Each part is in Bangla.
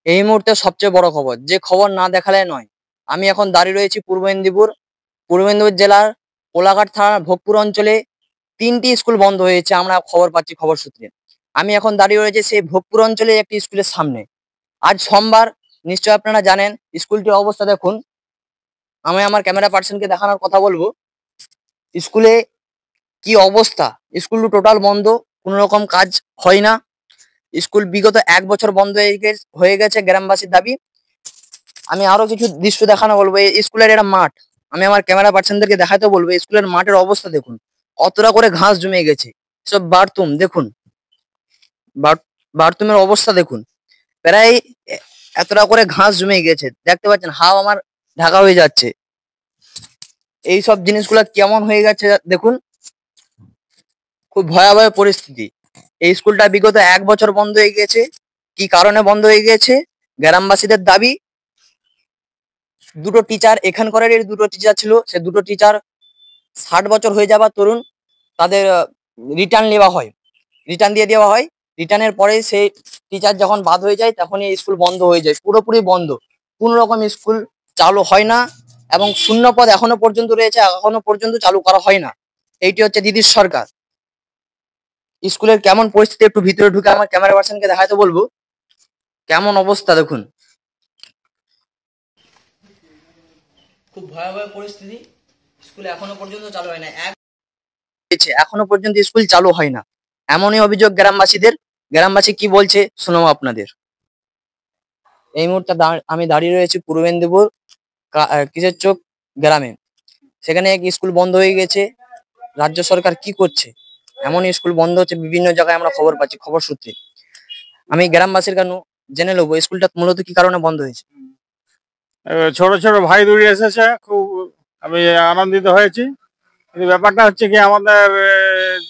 এই মুহূর্তে সবচেয়ে বড় খবর, যে খবর না দেখালে নয়। আমি এখন দাঁড়িয়ে রয়েছি পূর্ব মেদিনীপুর জেলার কোলাঘাট থানার ভোগপুর অঞ্চলে ৩টি স্কুল বন্ধ হয়েছে, আমরা খবর পাচ্ছি খবর সূত্রে। আমি এখন দাঁড়িয়ে রয়েছে সেই ভোগপুর অঞ্চলে একটি স্কুলের সামনে। আজ সোমবার, নিশ্চয়ই আপনারা জানেন স্কুলটির অবস্থা দেখুন। আমি আমার ক্যামেরা পার্সনকে দেখানোর কথা বলবো। স্কুলে কি অবস্থা, স্কুল টোটাল বন্ধ, কোনো রকম কাজ হয় না। স্কুল বিগত ১ বছর বন্ধ হয়ে গেছে, গ্রামবাসীর দাবি। আমি আরো কিছু দৃশ্য দেখানো বলবো। এই স্কুলের একটা মাঠ, আমি আমার ক্যামেরা পার্সনদেরকে দেখাতে বলবো। স্কুলের মাঠের অবস্থা দেখুন, কতটা করে ঘাস জমে গেছে। সব বাথরুম দেখুন, বাথরুমের অবস্থা দেখুন, প্রায় এতটা করে ঘাস জমে গেছে। দেখতে পাচ্ছেন হাও আমার ঢাকা হয়ে যাচ্ছে। এই সব জিনিসগুলো কেমন হয়ে গেছে দেখুন, খুব ভয়াবহ পরিস্থিতি। এই স্কুলটা বিগত ১ বছর বন্ধ হয়ে গেছে। কি কারণে বন্ধ হয়ে গেছে? গ্রামবাসীদের দাবি, দুটো টিচার, এখানকার দুটো টিচার ছিল, সে দুটো টিচার ৬০ বছর হয়ে যাবার তরুণ, তাদের রিটার্ন দিয়ে দেওয়া হয়। রিটার্নের পরে সেই টিচার যখন বাদ হয়ে যায়, তখনই স্কুল বন্ধ হয়ে যায়, পুরোপুরি বন্ধ। কোন রকম স্কুল চালু হয় না, এবং শূন্য পদ এখনো পর্যন্ত রয়েছে, এখনো পর্যন্ত চালু করা হয় না। এইটি হচ্ছে দিদির সরকার। স্কুলের কেমন পরিস্থিতি একটু ভিতরে ঢুকে আমার ক্যামেরা পার্সনকে দেখাতে বলবো। কেমন অবস্থা দেখুন, খুব ভয়াবহ পরিস্থিতি। স্কুল এখনো পর্যন্ত চালু হয় না, এখনো পর্যন্ত স্কুল চালু হয় না, এমনই অভিযোগ গ্রামবাসীদের। গ্রামবাসী কি বলছে শোনাবো আপনাদের। এই মুহূর্তে আমি দাঁড়িয়ে রয়েছি পূর্ব মেদিনীপুর কিসের চোক গ্রামে। সেখানে এক স্কুল বন্ধ হয়ে গেছে। রাজ্য সরকার কি করছে? এমন স্কুল বন্ধ হচ্ছে বিভিন্ন জায়গায়, আমরা খবর পাচ্ছি খবর সূত্রে। আমি গ্রামবাসীর কেন জেনে নেবো স্কুলটা মূলত কি কারণে বন্ধ হয়েছে। ছোট ছোট ভাই দুই এসেছে, খুব আমি আনন্দিত হয়েছি। কিন্তু ব্যাপারটা হচ্ছে কি, আমাদের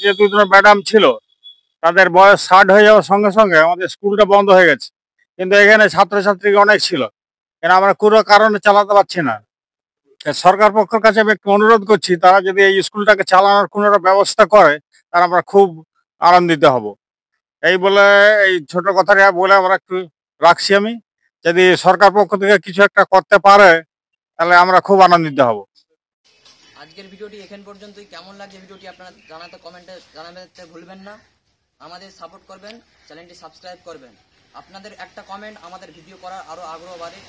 যে দুজন ম্যাডাম ছিল, তাদের বয়স ৬০ হয়ে যাওয়ার সঙ্গে সঙ্গে আমাদের স্কুলটা বন্ধ হয়ে গেছে। কিন্তু এখানে ছাত্রছাত্রী অনেক ছিল, কেন আমরা কোনো কারণে চালাতে পারছি না। সরকার পক্ষের কাছে আমি একটু অনুরোধ করছি, তারা যদি এই স্কুলটাকে চালানোর কোনো একটা ব্যবস্থা করে, তাহলে আমরা খুব আনন্দিত হব। এই বলে, এই ছোট কথাটা বলে আমরা একটু রাখছি। আমি যদি সরকার পক্ষ থেকে কিছু একটা করতে পারে, তাহলে আমরা খুব আনন্দিত হব। আজকের ভিডিওটি এখান পর্যন্তই। কেমন লাগছে ভিডিওটি আপনারা জানাতে কমেন্টে জানাতে ভুলবেন না। আমাদের সাপোর্ট করবেন, চ্যানেলটি সাবস্ক্রাইব করবেন। আপনাদের একটা কমেন্ট আমাদের ভিডিও করার আরো আগ্রহ বাড়ে।